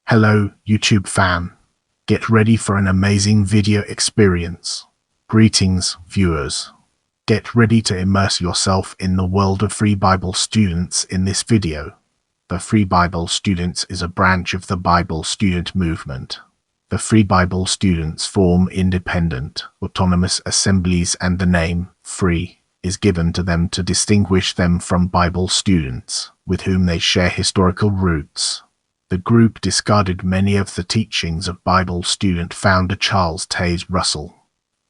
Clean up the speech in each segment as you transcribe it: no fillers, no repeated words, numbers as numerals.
Hello, YouTube fam. Get ready for an amazing video experience. Greetings, viewers. Get ready to immerse yourself in the world of Free Bible Students in this video. The Free Bible Students is a branch of the Bible student movement. The Free Bible Students form independent, autonomous assemblies, and the name, Free, is given to them to distinguish them from Bible students, with whom they share historical roots. The group discarded many of the teachings of Bible student founder Charles Taze Russell.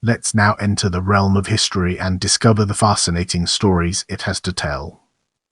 Let's now enter the realm of history and discover the fascinating stories it has to tell.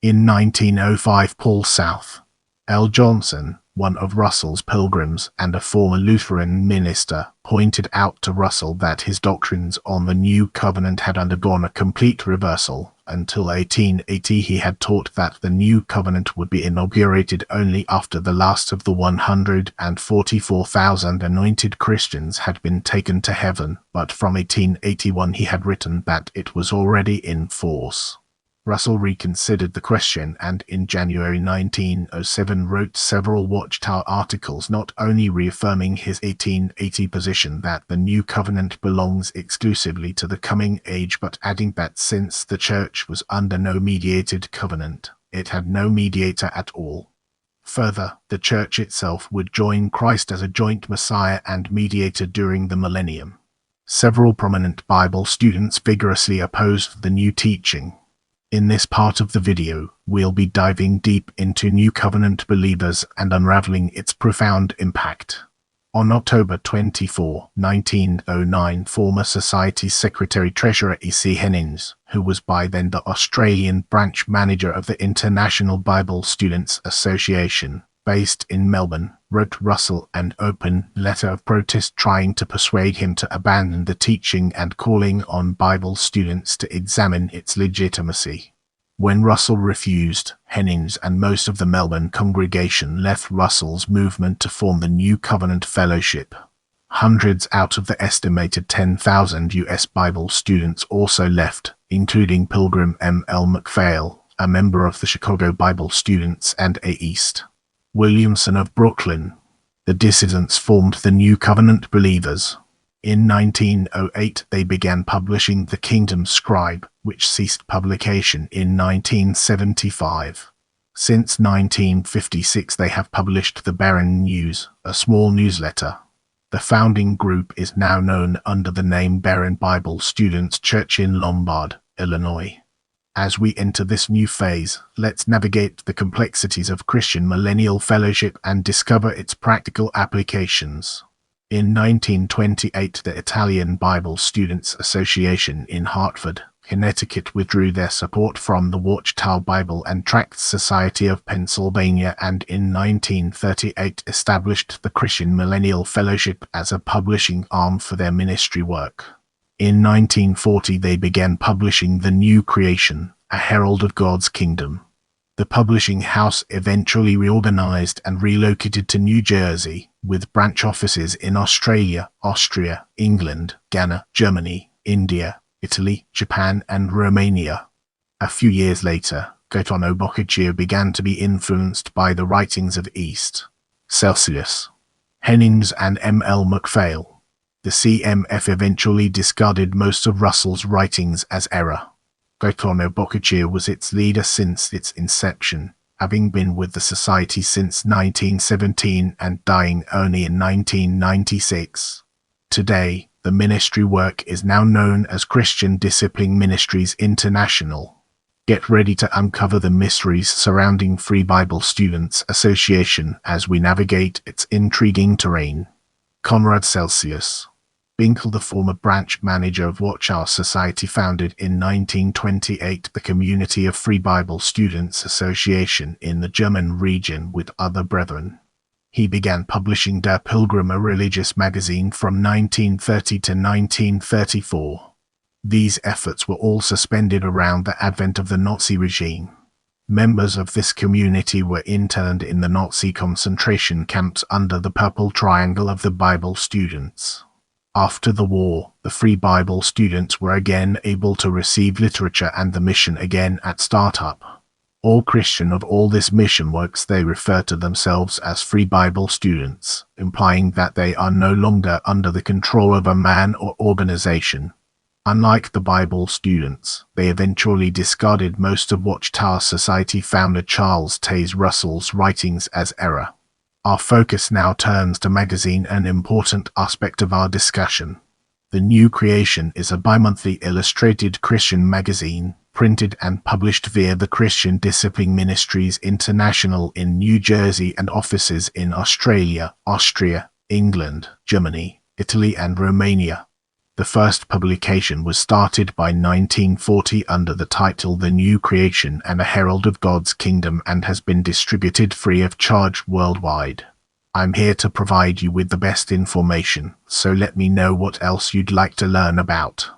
In 1905, Paul South L. Johnson, one of Russell's pilgrims and a former Lutheran minister, pointed out to Russell that his doctrines on the New Covenant had undergone a complete reversal. Until 1880 he had taught that the New Covenant would be inaugurated only after the last of the 144,000 anointed Christians had been taken to heaven, but from 1881 he had written that it was already in force. Russell reconsidered the question and in January 1907 wrote several Watchtower articles not only reaffirming his 1880 position that the New Covenant belongs exclusively to the coming age, but adding that since the Church was under no mediated covenant, it had no mediator at all. Further, the Church itself would join Christ as a joint Messiah and mediator during the millennium. Several prominent Bible students vigorously opposed the new teaching. In this part of the video, we'll be diving deep into New Covenant believers and unraveling its profound impact. On October 24, 1909, former Society Secretary-Treasurer E.C. Hennings, who was by then the Australian branch manager of the International Bible Students Association, based in Melbourne, wrote Russell an open letter of protest trying to persuade him to abandon the teaching and calling on Bible students to examine its legitimacy. When Russell refused, Hennings and most of the Melbourne congregation left Russell's movement to form the New Covenant Fellowship. Hundreds out of the estimated 10,000 U.S. Bible students also left, including Pilgrim M. L. McPhail, a member of the Chicago Bible Students, and A. East Williamson of Brooklyn. The dissidents formed the New Covenant Believers. In 1908 they began publishing the Kingdom Scribe, which ceased publication in 1975. Since 1956 they have published the Barron News, a small newsletter. The founding group is now known under the name Barron Bible Students Church in Lombard, Illinois. As we enter this new phase, let's navigate the complexities of Christian Millennial Fellowship and discover its practical applications. In 1928, the Italian Bible Students Association in Hartford, Connecticut withdrew their support from the Watchtower Bible and Tract Society of Pennsylvania and in 1938 established the Christian Millennial Fellowship as a publishing arm for their ministry work. In 1940 they began publishing The New Creation, a herald of God's kingdom. The publishing house eventually reorganized and relocated to New Jersey, with branch offices in Australia, Austria, England, Ghana, Germany, India, Italy, Japan, and Romania. A few years later, Gaetano Boccaccio began to be influenced by the writings of East Celsius, Hennings, and M. L. McPhail. The CMF eventually discarded most of Russell's writings as error. Gaetano Boccaccio was its leader since its inception, having been with the Society since 1917 and dying only in 1996. Today, the ministry work is now known as Christian Discipline Ministries International. Get ready to uncover the mysteries surrounding Free Bible Students Association as we navigate its intriguing terrain. Conrad Celsius Binkel, the former branch manager of Watchtower Society, founded in 1928 the Community of Free Bible Students Association in the German region with other brethren. He began publishing Der Pilgrim, a religious magazine, from 1930 to 1934. These efforts were all suspended around the advent of the Nazi regime. Members of this community were interned in the Nazi concentration camps under the purple triangle of the Bible students. After the war, the Free Bible students were again able to receive literature and the mission again at startup. All Christian of all this mission works, they refer to themselves as Free Bible students, implying that they are no longer under the control of a man or organization. Unlike the Bible students, they eventually discarded most of Watchtower Society founder Charles Taze Russell's writings as error. Our focus now turns to magazine, an important aspect of our discussion. The New Creation is a bi-monthly illustrated Christian magazine, printed and published via the Christian Discipline Ministries International in New Jersey and offices in Australia, Austria, England, Germany, Italy and Romania. The first publication was started by 1940 under the title The New Creation and a Herald of God's Kingdom, and has been distributed free of charge worldwide. I'm here to provide you with the best information, so let me know what else you'd like to learn about.